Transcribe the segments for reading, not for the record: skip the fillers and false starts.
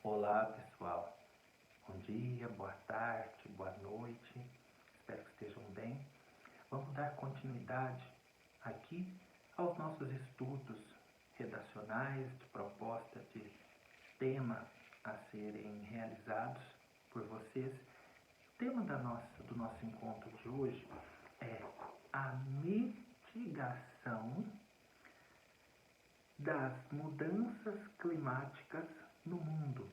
Olá pessoal, bom dia, boa tarde, boa noite, espero que estejam bem. Vamos dar continuidade aqui aos nossos estudos redacionais, de proposta de tema a serem realizados por vocês. O tema do nosso encontro de hoje é a mitigação das mudanças climáticas no mundo.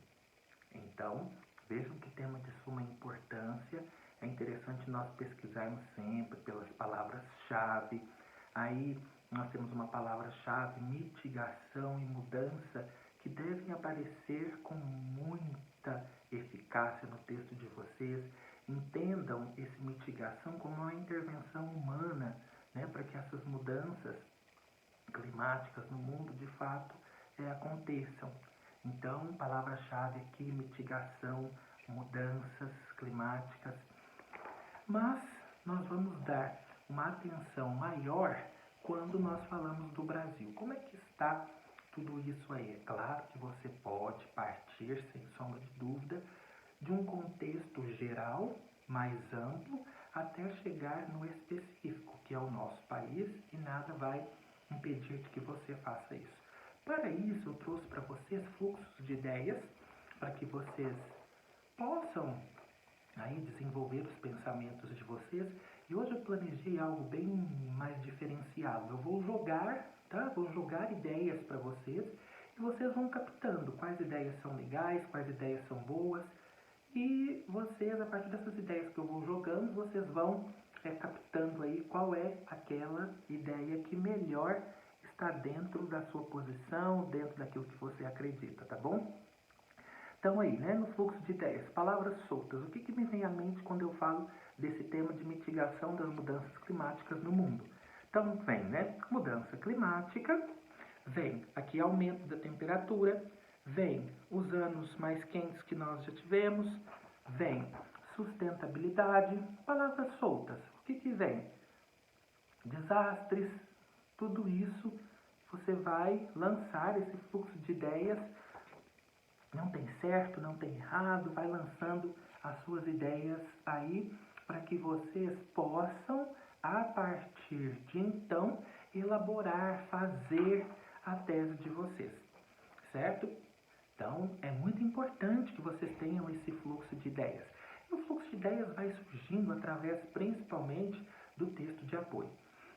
Então, vejam que tema de suma importância. É interessante nós pesquisarmos sempre pelas palavras-chave. Aí nós temos uma palavra-chave, mitigação e mudança, que devem aparecer com muita eficácia no texto de vocês. Entendam esse mitigação como uma intervenção humana, né, para que essas mudanças climáticas no mundo de fato aconteçam. Então, palavra-chave aqui, mitigação, mudanças climáticas. Mas nós vamos dar uma atenção maior quando nós falamos do Brasil. Como é que está tudo isso aí? É claro que você pode partir, sem sombra de dúvida, de um contexto geral, mais amplo, até chegar no específico, que é o nosso país, e nada vai impedir de que você faça isso. Para isso, eu trouxe para vocês fluxos de ideias, para que vocês possam aí desenvolver os pensamentos de vocês. E hoje eu planejei algo bem mais diferenciado. Eu vou jogar, tá? Vou jogar ideias para vocês e vocês vão captando quais ideias são legais, quais ideias são boas. E vocês, a partir dessas ideias que eu vou jogando, vocês vão captando aí qual é aquela ideia que melhor está dentro da sua posição, dentro daquilo que você acredita, tá bom? Então aí, né, no fluxo de ideias, palavras soltas. O que me vem à mente quando eu falo desse tema de mitigação das mudanças climáticas no mundo? Então vem, né, mudança climática, vem aqui aumento da temperatura, vem os anos mais quentes que nós já tivemos, vem sustentabilidade, palavras soltas. O que vem? Desastres, tudo isso você vai lançar esse fluxo de ideias. Não tem certo, não tem errado, vai lançando as suas ideias aí para que vocês possam, a partir de então, elaborar, fazer a tese de vocês, certo? Então, é muito importante que vocês tenham esse fluxo de ideias. E o fluxo de ideias vai surgindo através, principalmente, do texto de apoio.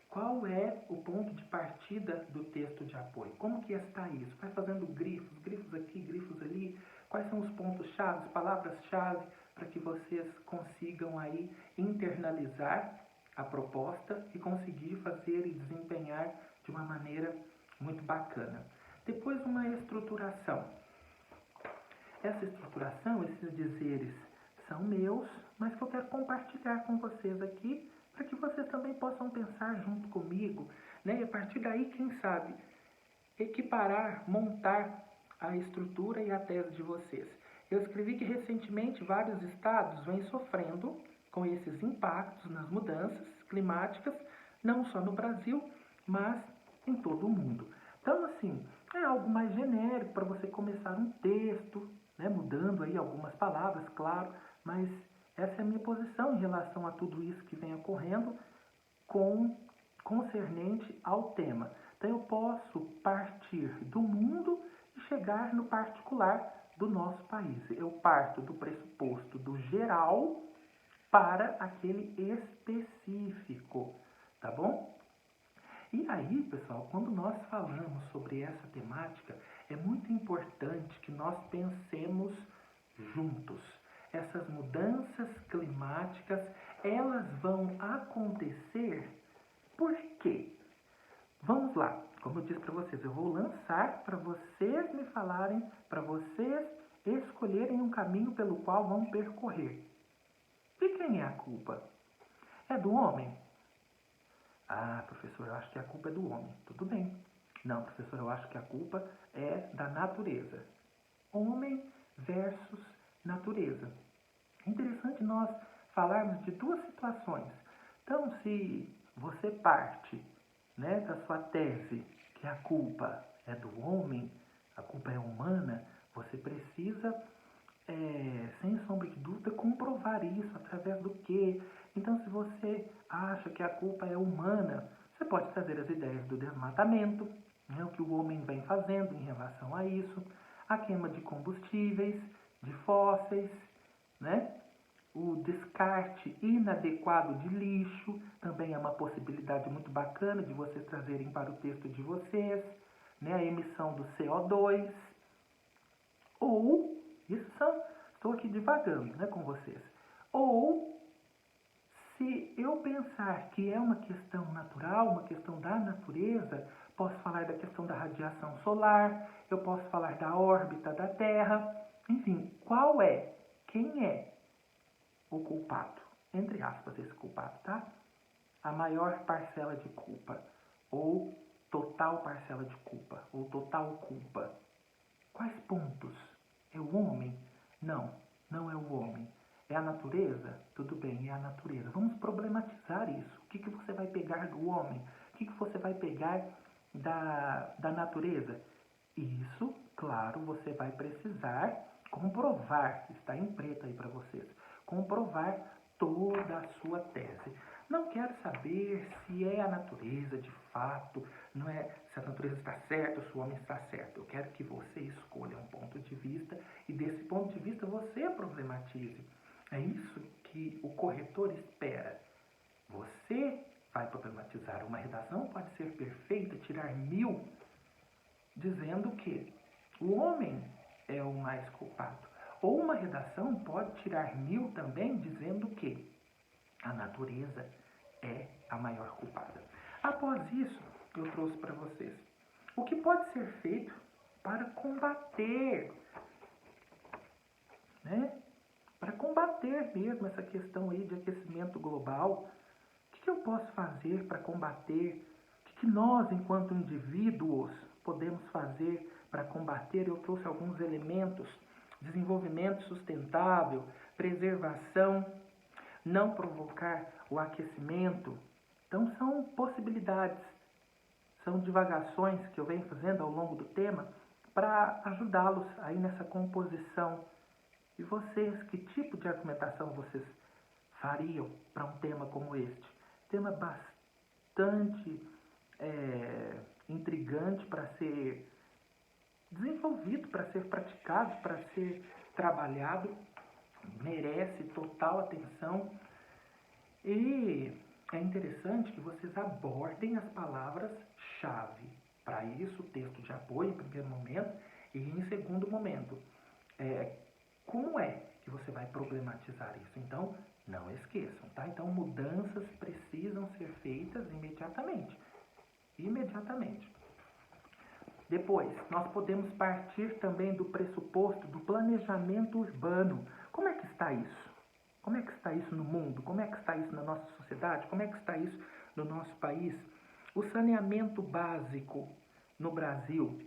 Qual é o ponto de partida do texto de apoio? Como que está isso? Vai fazendo grifos aqui, grifos ali. Quais são os pontos-chave, palavras-chave, para que vocês consigam aí internalizar a proposta e conseguir fazer e desempenhar de uma maneira muito bacana. Depois, uma estruturação. Essa estruturação, esses dizeres são meus, mas que eu quero compartilhar com vocês aqui, para que vocês também possam pensar junto comigo, né? E a partir daí, quem sabe, equiparar, montar a estrutura e a tese de vocês. Eu escrevi que recentemente vários estados vêm sofrendo com esses impactos nas mudanças climáticas, não só no Brasil, mas em todo o mundo. Então, assim, é algo mais genérico para você começar um texto, né, mudando aí algumas palavras, claro, mas essa é a minha posição em relação a tudo isso que vem ocorrendo concernente ao tema. Então eu posso partir do mundo e chegar no particular do nosso país. Eu parto do pressuposto do geral para aquele específico, tá bom? E aí, pessoal, quando nós falamos sobre essa temática, é muito importante que nós pensemos juntos. Essas mudanças climáticas, elas vão acontecer por quê? Vamos lá, como eu disse para vocês, eu vou lançar para vocês me falarem, para vocês escolherem um caminho pelo qual vão percorrer. De quem é a culpa? É do homem? Ah, professor, eu acho que a culpa é do homem. Tudo bem. Não, professor, eu acho que a culpa é da natureza. Homem versus natureza. É interessante nós falarmos de duas situações. Então, se você parte, né, da sua tese que a culpa é do homem, a culpa é humana, você Você precisa, sem sombra de dúvida, comprovar isso através do quê? Então, se você acha que a culpa é humana, você pode trazer as ideias do desmatamento, né, o que o homem vem fazendo em relação a isso, a queima de combustíveis, de fósseis, né? O descarte inadequado de lixo também é uma possibilidade muito bacana de vocês trazerem para o texto de vocês, né? A emissão do CO2, ou, estou aqui divagando, né, com vocês, ou se eu pensar que é uma questão natural, uma questão da natureza, posso falar da questão da radiação solar, eu posso falar da órbita da Terra, enfim, quem é o culpado? Entre aspas, esse culpado, tá? A maior parcela de culpa, ou total parcela de culpa, ou total culpa. Quais pontos? É o homem? Não, não é o homem. É a natureza? Tudo bem, é a natureza. Vamos problematizar isso. O que você vai pegar do homem? O que você vai pegar da natureza? Isso, claro, você vai precisar comprovar. Está em preto aí para vocês. Comprovar toda a sua tese. Não quero saber se é a natureza de fato, não é se a natureza está certa ou se o homem está certo. Eu quero que você escolha um ponto de vista e desse ponto de vista você problematize. É isso que o corretor espera. Você vai problematizar. Uma redação pode ser perfeita, tirar 1000, dizendo que o homem é o mais culpado. Ou uma redação pode tirar 1000 também, dizendo que a natureza é a maior culpada. Após isso, eu trouxe para vocês o que pode ser feito para combater, né? Para combater mesmo essa questão aí de aquecimento global. O que eu posso fazer para combater? O que nós, enquanto indivíduos, podemos fazer para combater? Eu trouxe alguns elementos: desenvolvimento sustentável, preservação, não provocar o aquecimento. Então são possibilidades, são divagações que eu venho fazendo ao longo do tema para ajudá-los aí nessa composição. E vocês, que tipo de argumentação vocês fariam para um tema como este? Tema bastante intrigante para ser desenvolvido, para ser praticado, para ser trabalhado, merece total atenção. E é interessante que vocês abordem as palavras-chave. Para isso, o texto de apoio, em primeiro momento, e em segundo momento, como é que você vai problematizar isso? Então, não esqueçam, tá? Então, mudanças precisam ser feitas imediatamente. Imediatamente. Depois, nós podemos partir também do pressuposto do planejamento urbano. Como é que está isso? Como é que está isso no mundo? Como é que está isso na nossa sociedade? Como é que está isso no nosso país? O saneamento básico no Brasil.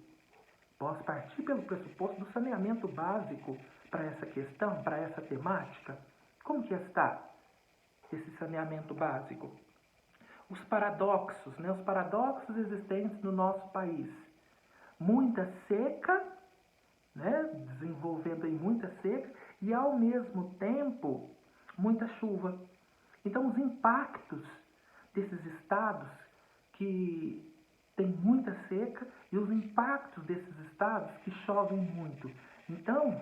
Posso partir pelo pressuposto do saneamento básico para essa questão, para essa temática? Como que está esse saneamento básico? Os paradoxos, né? Os paradoxos existentes no nosso país. Muita seca, né? Desenvolvendo aí muita seca, e ao mesmo tempo muita chuva. Então os impactos desses estados que tem muita seca e os impactos desses estados que chovem muito. Então,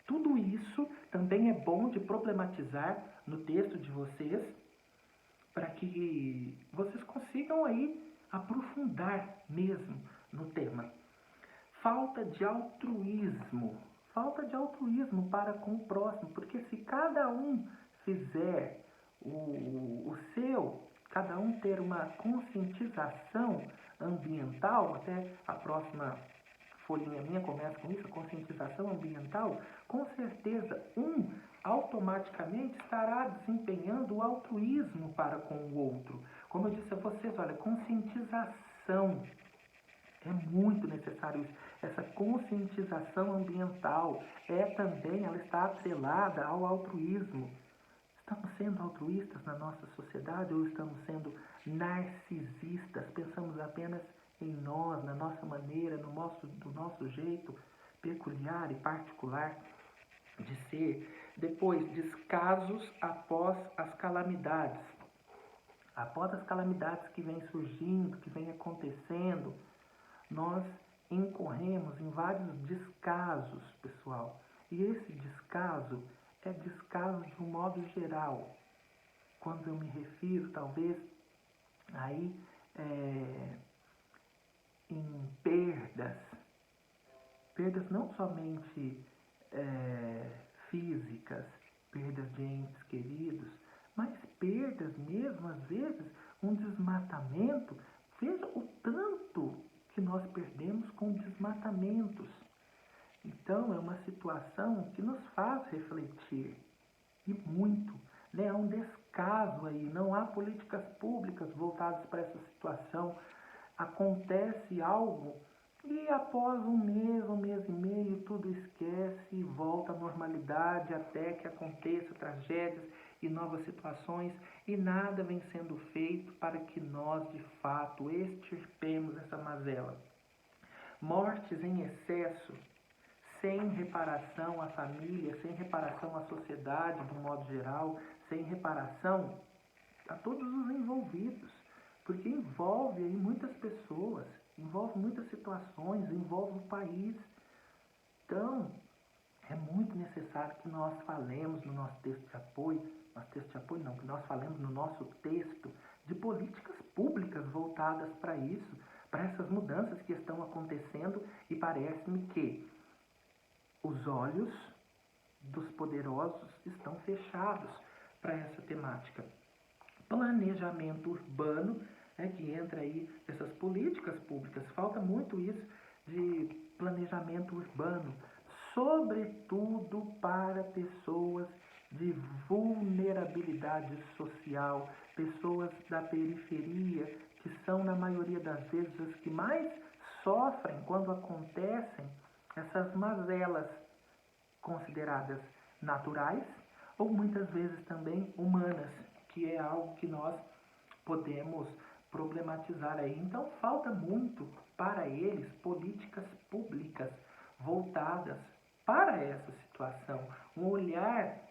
tudo isso também é bom de problematizar no texto de vocês, para que vocês consigam aí aprofundar mesmo no tema. Falta de altruísmo para com o próximo, porque se cada um fizer o seu, cada um ter uma conscientização ambiental, até a próxima folhinha minha começa com isso, a conscientização ambiental, com certeza automaticamente estará desempenhando o altruísmo para com o outro. Como eu disse a vocês, olha, conscientização. É muito necessário isso. Essa conscientização ambiental ela está atrelada ao altruísmo. Estamos sendo altruístas na nossa sociedade ou estamos sendo narcisistas? Pensamos apenas em nós, na nossa maneira, do nosso jeito. peculiar e particular de ser depois descasos após as calamidades. Após as calamidades que vêm surgindo, que vêm acontecendo, nós incorremos em vários descasos, pessoal. E esse descaso é descaso de um modo geral. Quando eu me refiro, talvez, aí em perdas não somente físicas, perdas de entes queridos, mas perdas mesmo, às vezes, um desmatamento. Veja o tanto que nós perdemos com desmatamentos. Então, é uma situação que nos faz refletir, e muito. Né? Há um descaso aí, não há políticas públicas voltadas para essa situação. Acontece algo e após um mês e meio, tudo esquece e volta à normalidade até que aconteçam tragédias e novas situações, e nada vem sendo feito para que nós, de fato, extirpemos essa mazela. Mortes em excesso, sem reparação à família, sem reparação à sociedade, de um modo geral, sem reparação a todos os envolvidos, porque envolve aí muitas pessoas, envolve muitas situações, envolve o país. Então, é muito necessário que nós falemos no nosso texto de apoio, que nós falemos no nosso texto de políticas públicas voltadas para isso, para essas mudanças que estão acontecendo, e parece-me que os olhos dos poderosos estão fechados para essa temática. Planejamento urbano, que entra aí essas políticas públicas, falta muito isso de planejamento urbano, sobretudo para pessoas de vulnerabilidade social, pessoas da periferia, que são na maioria das vezes as que mais sofrem quando acontecem essas mazelas consideradas naturais ou muitas vezes também humanas, que é algo que nós podemos problematizar aí. Então falta muito para eles políticas públicas voltadas para essa situação, um olhar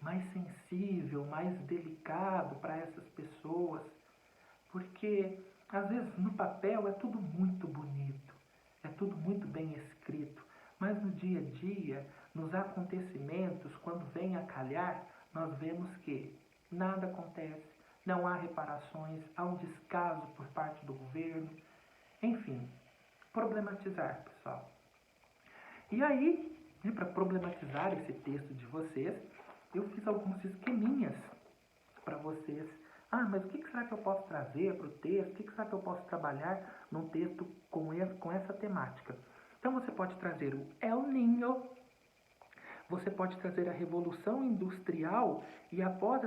mais sensível, mais delicado para essas pessoas, porque às vezes no papel é tudo muito bonito, é tudo muito bem escrito, mas no dia a dia, nos acontecimentos, quando vem a calhar, nós vemos que nada acontece, não há reparações, há um descaso por parte do governo, enfim, problematizar, pessoal. E aí, para problematizar esse texto de vocês, eu fiz alguns esqueminhas para vocês. Mas o que será que eu posso trazer para o texto? O que será que eu posso trabalhar num texto com essa temática? Então você pode trazer o El Niño, você pode trazer a Revolução Industrial, e após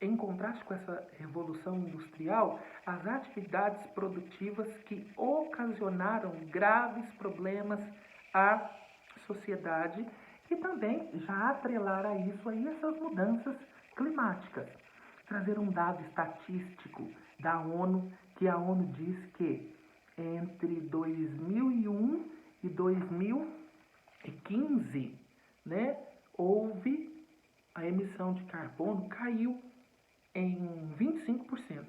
em contraste com essa Revolução Industrial, as atividades produtivas que ocasionaram graves problemas à sociedade, e também já atrelar a isso aí essas mudanças climáticas. Trazer um dado estatístico da ONU, que a ONU diz que entre 2001 e 2015, houve a emissão de carbono, caiu em 25%.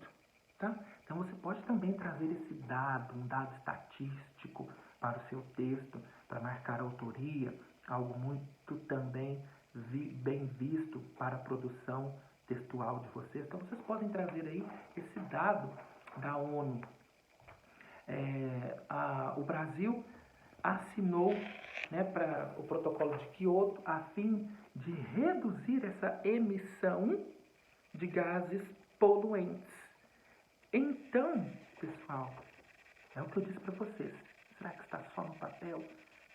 Tá? Então você pode também trazer esse dado, um dado estatístico para o seu texto, para marcar a autoria, algo muito também bem visto para a produção textual de vocês. Então vocês podem trazer aí esse dado da ONU. O Brasil assinou para o protocolo de Kyoto a fim de reduzir essa emissão de gases poluentes. Então, pessoal, é o que eu disse para vocês. Será que está só no papel?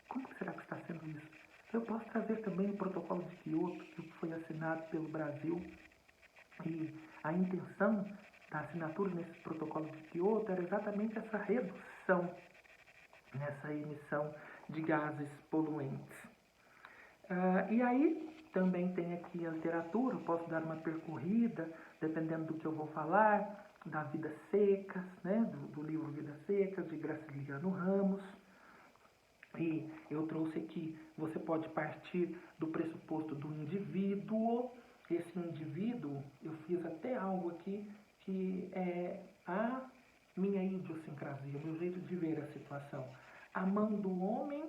Como será que está sendo isso? Eu posso trazer também o protocolo de Kyoto, que foi assinado pelo Brasil, e a intenção da assinatura nesse protocolo de Kyoto era exatamente essa redução nessa emissão de gases poluentes. E aí também tem aqui a literatura, eu posso dar uma percorrida, dependendo do que eu vou falar, da Vidas Secas, do livro Vidas Secas, de Graciliano Ramos. E eu trouxe aqui, você pode partir do pressuposto do indivíduo. Esse indivíduo, eu fiz até algo aqui que é a minha idiosincrasia, meu jeito de ver a situação. A mão do homem,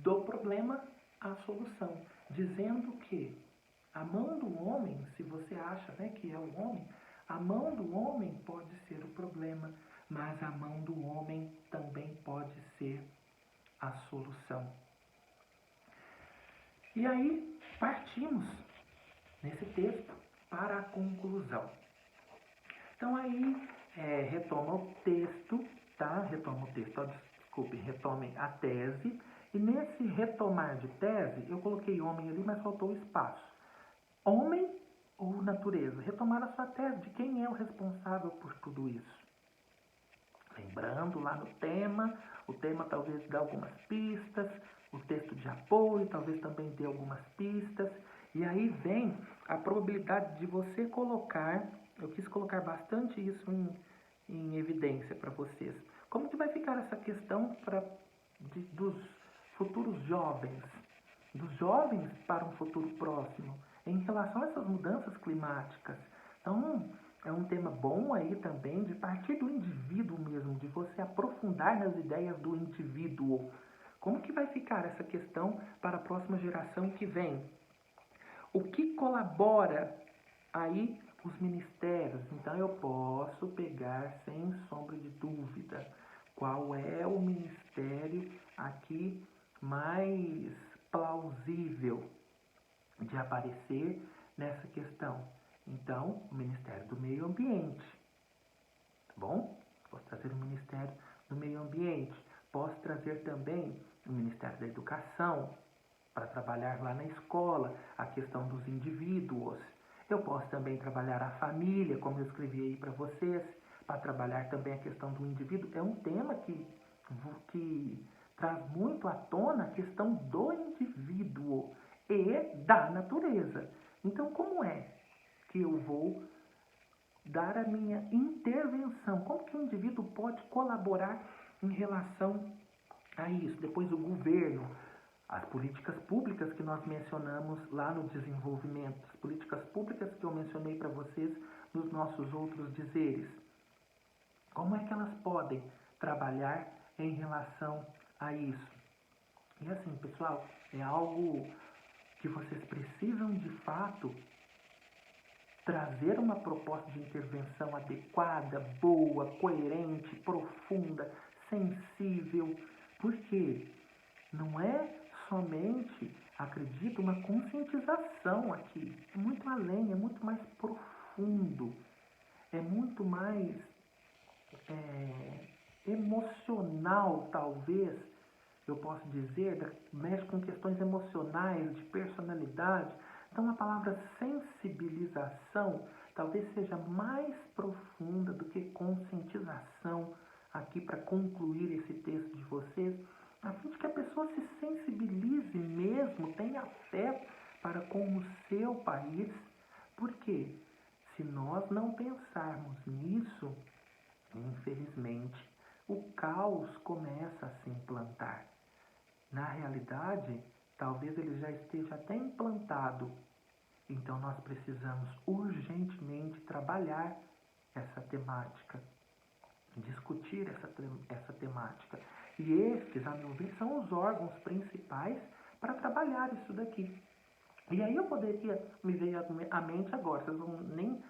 do problema, a solução. Dizendo que a mão do homem, se você acha, né, que é o homem, a mão do homem pode ser o problema, mas a mão do homem também pode ser a solução. E aí partimos nesse texto para a conclusão. Então aí retoma o texto, tá? Retoma o texto, retomem a tese. E nesse retomar de tese, eu coloquei homem ali, mas faltou o espaço. Homem ou natureza? Retomar a sua tese de quem é o responsável por tudo isso. Lembrando lá no tema, o tema talvez dê algumas pistas, o texto de apoio talvez também dê algumas pistas. E aí vem a probabilidade de você colocar, eu quis colocar bastante isso em evidência para vocês. Como que vai ficar essa questão dos futuros jovens, dos jovens para um futuro próximo, em relação a essas mudanças climáticas? Então, é um tema bom aí também de partir do indivíduo mesmo, de você aprofundar nas ideias do indivíduo. Como que vai ficar essa questão para a próxima geração que vem? O que colabora aí os ministérios? Então eu posso pegar sem sombra de dúvida qual é o ministério aqui mais plausível de aparecer nessa questão. Então, o Ministério do Meio Ambiente, tá bom? Posso trazer o Ministério do Meio Ambiente. Posso trazer também o Ministério da Educação, para trabalhar lá na escola a questão dos indivíduos. Eu posso também trabalhar a família, como eu escrevi aí para vocês, para trabalhar também a questão do indivíduo. É um tema que traz muito à tona a questão do indivíduo e da natureza. Então, como é que eu vou dar a minha intervenção? Como que o indivíduo pode colaborar em relação a isso? Depois o governo, as políticas públicas que nós mencionamos lá no desenvolvimento, as políticas públicas que eu mencionei para vocês nos nossos outros dizeres. Como é que elas podem trabalhar em relação a isso? E assim, pessoal, é algo que vocês precisam de fato trazer uma proposta de intervenção adequada, boa, coerente, profunda, sensível, porque não é somente, acredito, uma conscientização aqui. É muito além, é muito mais profundo, é muito mais emocional, talvez, eu posso dizer, mexe com questões emocionais, de personalidade. Então a palavra sensibilização talvez seja mais profunda do que conscientização aqui para concluir esse texto de vocês, a fim de que a pessoa se sensibilize mesmo, tenha fé para com o seu país, porque se nós não pensarmos nisso, infelizmente, o caos começa a se implantar. Na realidade, talvez ele já esteja até implantado. Então nós precisamos urgentemente trabalhar essa temática, discutir essa temática. E estes, a meu ver, são os órgãos principais para trabalhar isso daqui. E aí eu poderia, me veio à mente agora, vocês vão nem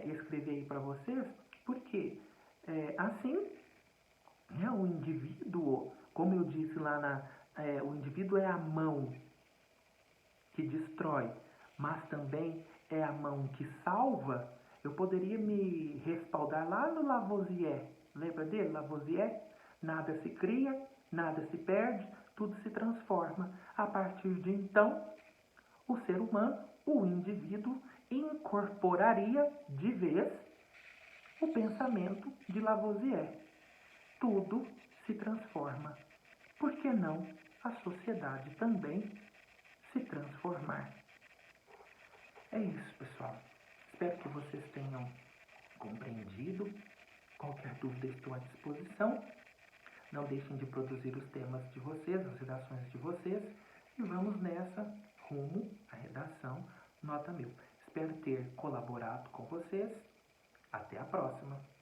escrever aí para vocês, porque assim, o indivíduo, como eu disse lá, o indivíduo é a mão que destrói, mas também é a mão que salva. Eu poderia me respaldar lá no Lavoisier. Lembra dele, Lavoisier? Nada se cria, nada se perde, tudo se transforma. A partir de então, o ser humano, o indivíduo, incorporaria de vez o pensamento de Lavoisier. Tudo se transforma. Por que não a sociedade também se transformar? É isso, pessoal. Espero que vocês tenham compreendido. Qualquer dúvida, estou à disposição. Não deixem de produzir os temas de vocês, as redações de vocês. E vamos nessa, rumo à redação nota 1000. Espero ter colaborado com vocês. Até a próxima!